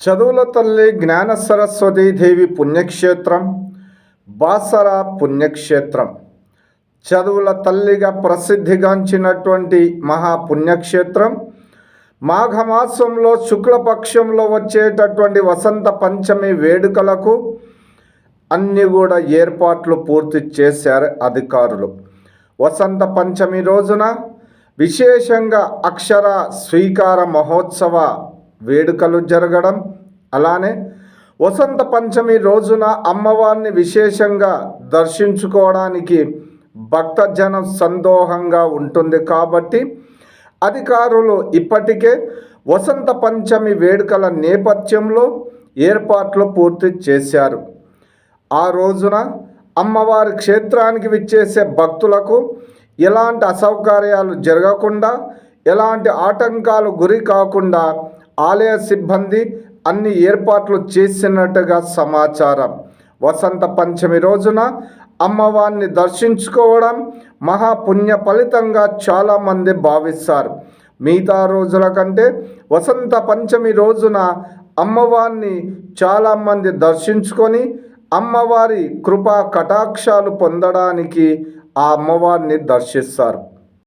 చదువుల తల్లి జ్ఞాన సరస్వతీదేవి పుణ్యక్షేత్రం బాసర పుణ్యక్షేత్రం. చదువుల తల్లిగా ప్రసిద్ధిగాంచినటువంటి మహాపుణ్యక్షేత్రం. మాఘమాసంలో శుక్లపక్షంలో వచ్చేటటువంటి వసంత పంచమి వేడుకలకు అన్నీ కూడా ఏర్పాట్లు పూర్తి చేశారు అధికారులు. వసంత పంచమి రోజున విశేషంగా అక్షర స్వీకార మహోత్సవ వేడుకలు జరగడం, అలానే వసంత పంచమి రోజున అమ్మవారిని విశేషంగా దర్శించుకోవడానికి భక్తజనం సందోహంగా ఉంటుంది. కాబట్టి అధికారులు ఇప్పటికే వసంత పంచమి వేడుకల నేపథ్యంలో ఏర్పాట్లు పూర్తి చేశారు. ఆ రోజున అమ్మవారి క్షేత్రానికి విచ్చేసే భక్తులకు ఎలాంటి అసౌకర్యాలు జరగకుండా, ఎలాంటి ఆటంకాలు గురి కాకుండా ఆలయ సిబ్బంది అన్ని ఏర్పాట్లు చేసినట్టుగా సమాచారం. వసంత పంచమి రోజున అమ్మవారిని దర్శించుకోవడం మహాపుణ్య ఫలితంగా చాలామంది భావిస్తారు. మిగతా రోజుల కంటే వసంత పంచమి రోజున అమ్మవారిని చాలామంది దర్శించుకొని అమ్మవారి కృపా కటాక్షాలు పొందడానికి ఆ అమ్మవారిని దర్శిస్తారు.